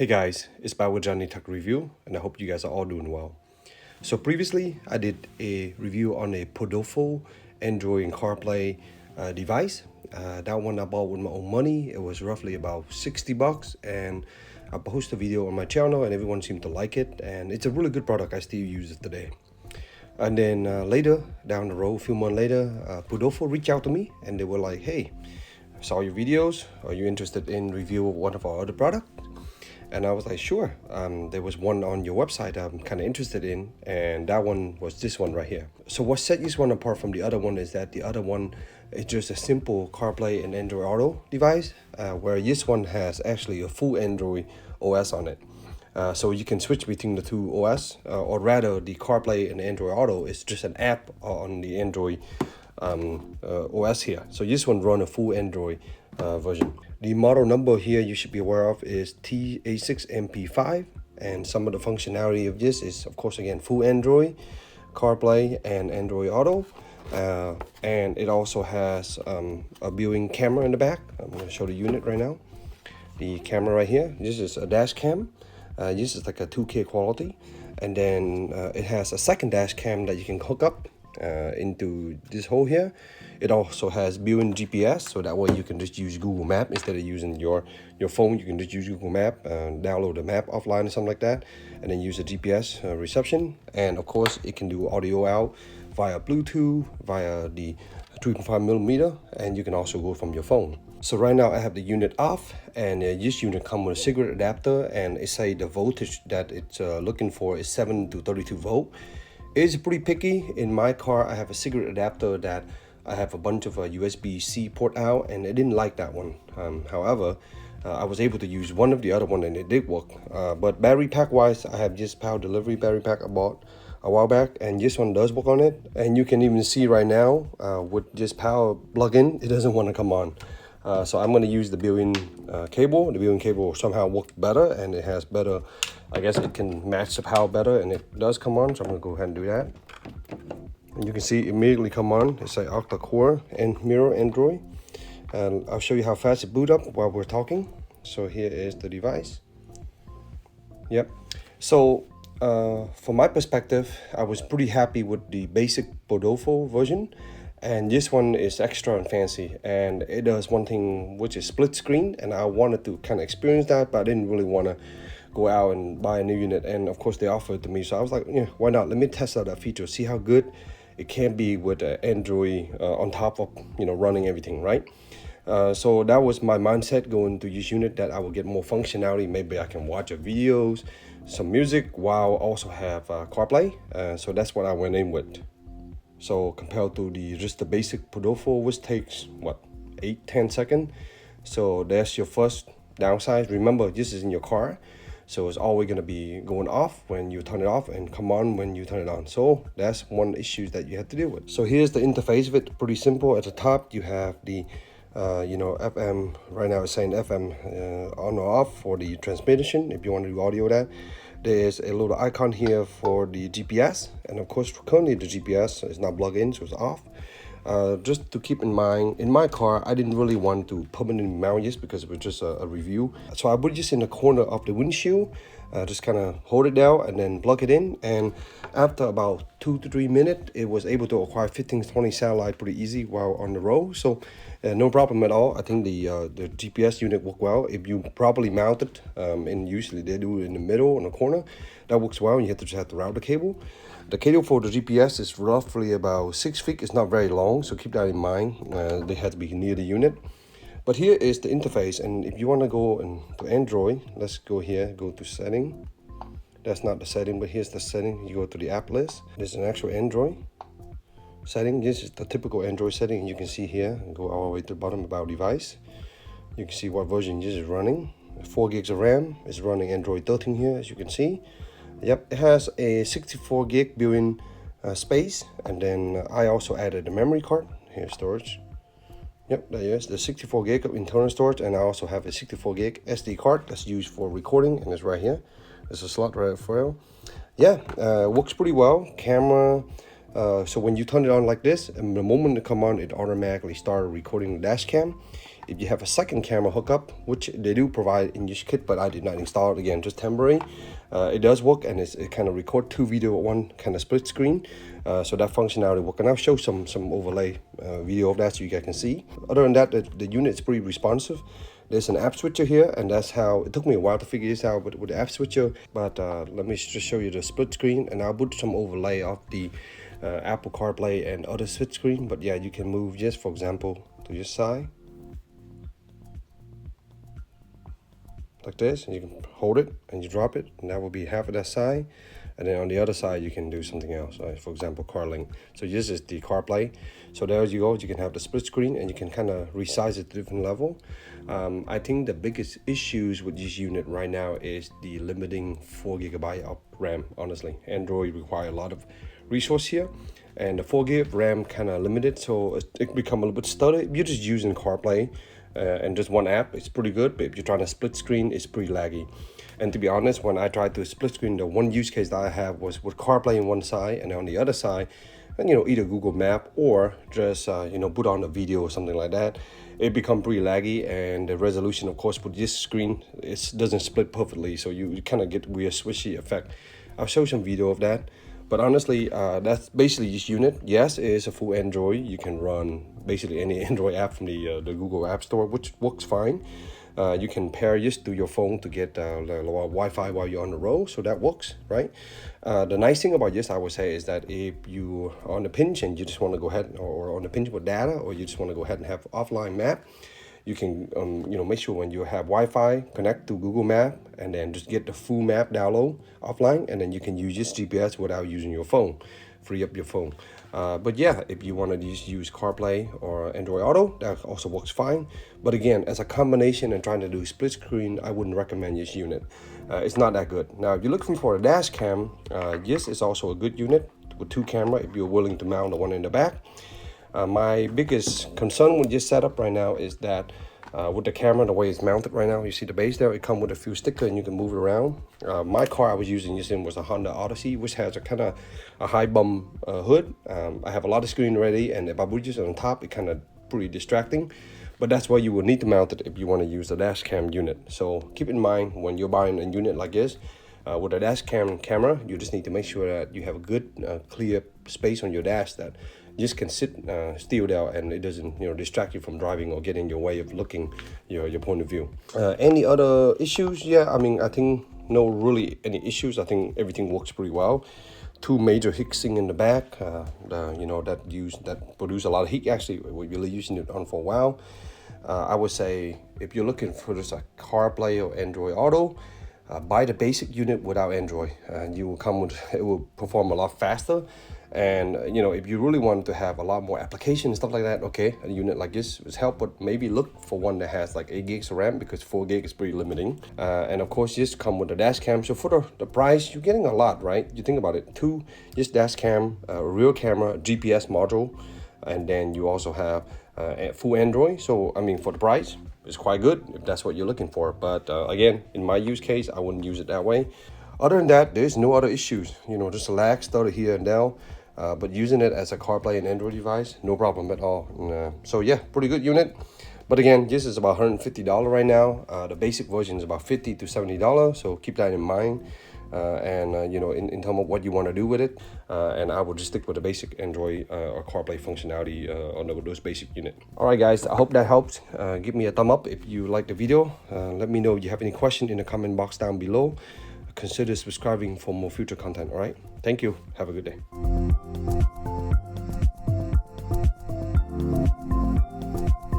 Hey guys, it's back with JohnyTechReview, and I hope you guys are all doing well. So previously, I did a review on a Podofo Android and CarPlay device. That one I bought with my own money. It was roughly about 60 bucks, and I posted a video on my channel, and everyone seemed to like it. And it's a really good product. I still use it today. And then later, down the road, a few months later, Podofo reached out to me, and they were like, "Hey, I saw your videos. Are you interested in review of one of our other products?" And I was like, sure. There was one on your website I'm kind of interested in, and that one was this one right here. So what set this one apart from the other one is that the other one is just a simple CarPlay and Android Auto device, where this one has actually a full Android OS on it. So you can switch between the two OS, or rather the CarPlay and Android Auto is just an app on the Android OS here. So this one run a full Android version. The model number here you should be aware of is TA6MP5, and some of the functionality of this is, of course, again, full Android, CarPlay and Android Auto, and it also has a built-in camera in the back. I'm going to show the unit right now. The camera right here, this is a dash cam. This is like a 2K quality, and then it has a second dash cam that you can hook up into this hole here. It also has built-in GPS, so that way you can just use Google Map instead of using your phone. You can just use Google Map, download the map offline or something like that, and then use the GPS reception. And of course, it can do audio out via Bluetooth, via the 3.5mm, and you can also go from your phone. So right now I have the unit off, and this unit comes with a cigarette adapter, and it say the voltage that it's looking for is 7 to 32 volt. It's pretty picky. In my car, I have a cigarette adapter that I have a bunch of USB-C port out, and I didn't like that one. However, I was able to use one of the other one, and it did work. But battery pack wise, I have this power delivery battery pack I bought a while back, and this one does work on it. And you can even see right now with this power plug-in, it doesn't want to come on. So I'm going to use the built-in cable. The built-in cable somehow worked better, and it has better, I guess it can match the power better, and it does come on. So I'm going to go ahead and do that. And you can see it immediately come on. It's like octa-core and mirror Android. And I'll show you how fast it boot up while we're talking. So here is the device. Yep. So from my perspective, I was pretty happy with the basic Podofo version. And this one is extra and fancy, and it does one thing which is split screen, and I wanted to kind of experience that, but I didn't really want to go out and buy a new unit. And of course they offered it to me, so I was like, yeah, why not? Let me test out that feature, see how good it can be with Android on top of running everything, right? So that was my mindset going to this unit, that I will get more functionality. Maybe I can watch videos, some music, while also have CarPlay. So that's what I went in with. So compared to just the basic Podofo, which takes what, 8-10 seconds. So that's your first downside. Remember, this is in your car, so it's always going to be going off when you turn it off and come on when you turn it on. So that's one issue that you have to deal with. So here's the interface of it. Pretty simple. At the top you have the FM. Right now it's saying FM on or off for the transmission. If you want to do audio, that there's a little icon here for the GPS, and of course currently the GPS is not plugged in, so it's off. Just to keep in mind, in my car, I didn't really want to permanently mount this because it was just a review. So I put this in the corner of the windshield, just kind of hold it down and then plug it in. And after about 2 to 3 minutes, it was able to acquire 15-20 satellite pretty easy while on the road. So no problem at all. I think the GPS unit worked well. If you properly mount it, and usually they do it in the middle, in the corner, that works well. And you just have to route the cable. The cable for the GPS is roughly about 6 feet. It's not very long, so keep that in mind. They have to be near the unit. But here is the interface, and if you want to go into Android, let's go here, go to setting. That's not the setting, but here's the setting. You go to the app list. There's an actual Android setting. This is the typical Android setting. You can see here, go all the way to the bottom, about device. You can see what version this is running. 4 gigs of RAM. It's running Android 13 here, as you can see. Yep, it has a 64 gig built-in space, and then I also added a memory card. Here's storage. Yep, there is the 64 gig of internal storage, and I also have a 64 gig SD card that's used for recording, and it's right here. There's a slot right for it. Yeah, works pretty well. Camera. So when you turn it on like this, and the moment it come on, it automatically started recording the dash cam. If you have a second camera hookup, which they do provide in this kit, but I did not install it, again, just temporary, it does work, and it kind of record 2 video at one kind of split screen. So that functionality work, and I'll show some overlay video of that so you guys can see. Other than that, the unit is pretty responsive. There's an app switcher here, and that's how it took me a while to figure this out with the app switcher. But let me just show you the split screen, and I'll put some overlay of the Apple CarPlay and other split screen. But yeah, you can move just, for example, to your side like this, and you can hold it and you drop it, and that will be half of that side. And then on the other side, you can do something else, for example, CarLink. So this is the CarPlay. So there you go. You can have the split screen, and you can kind of resize it to different level. I think the biggest issues with this unit right now is the limiting 4 GB of RAM. Honestly, Android require a lot of resource here, and the 4 GB RAM kind of limited, so it become a little bit stuttered. If you're just using CarPlay and just one app, it's pretty good. But if you're trying to split screen, it's pretty laggy. And to be honest, when I tried to split screen, the one use case that I have was with CarPlay on one side, and on the other side, and either Google Map or just put on a video or something like that. It become pretty laggy, and the resolution, of course, with this screen, it doesn't split perfectly, so you kind of get weird swishy effect. I'll show some video of that. But honestly, that's basically this unit. Yes, it is a full Android. You can run basically any Android app from the Google App Store, which works fine. You can pair this to your phone to get Wi-Fi while you're on the road, so that works, right? The nice thing about this, I would say, is that if you are on the pinch and you just want to go ahead, or on the pinch with data, or you just want to go ahead and have offline map, you can make sure when you have Wi-Fi, connect to Google Map, and then just get the full map download offline, and then you can use this GPS without using your phone, free up your phone. But yeah, if you want to just use CarPlay or Android Auto, that also works fine. But again, as a combination and trying to do split screen, I wouldn't recommend this unit. It's not that good. Now, if you're looking for a dash cam, this is also a good unit with 2 cameras if you're willing to mount the one in the back. My biggest concern with this setup right now is that with the camera, the way it's mounted right now, you see the base there, it comes with a few stickers and you can move it around. My car I was using this in was a Honda Odyssey, which has a kind of a high bum hood. I have a lot of screen already, and if I put this on top, it kind of pretty distracting. But that's why you will need to mount it if you want to use the dash cam unit. So keep in mind when you're buying a unit like this, with a dash cam camera, you just need to make sure that you have a good clear space on your dash that just can sit still there, and it doesn't distract you from driving or get in your way of looking your point of view. Any other issues? Yeah, I mean, I think no really any issues. I think everything works pretty well. 2 major heat sinks in the back, that produce a lot of heat. Actually, we're really using it on for a while. I would say if you're looking for just a CarPlay or Android Auto, buy the basic unit without Android, and you will come with it will perform a lot faster. And if you really want to have a lot more application and stuff like that, okay, a unit like this is help, but maybe look for one that has like 8 gigs of RAM, because 4 gig is pretty limiting. And of course, this come with a dash cam. So for the price, you're getting a lot, right? You think about it, this dash cam, rear camera, GPS module, and then you also have full Android. So I mean, for the price, it's quite good if that's what you're looking for. But again, in my use case, I wouldn't use it that way. Other than that, there's no other issues. Just a lag stutter here and there. But using it as a CarPlay and Android device, no problem at all. So yeah, pretty good unit. But again, this is about $150 right now. The basic version is about $50 to $70. So keep that in mind. In terms of what you want to do with it. And I will just stick with the basic Android or CarPlay functionality on those basic unit. All right, guys, I hope that helped. Give me a thumb up if you like the video. Let me know if you have any question in the comment box down below. Consider subscribing for more future content. All right, thank you. Have a good day.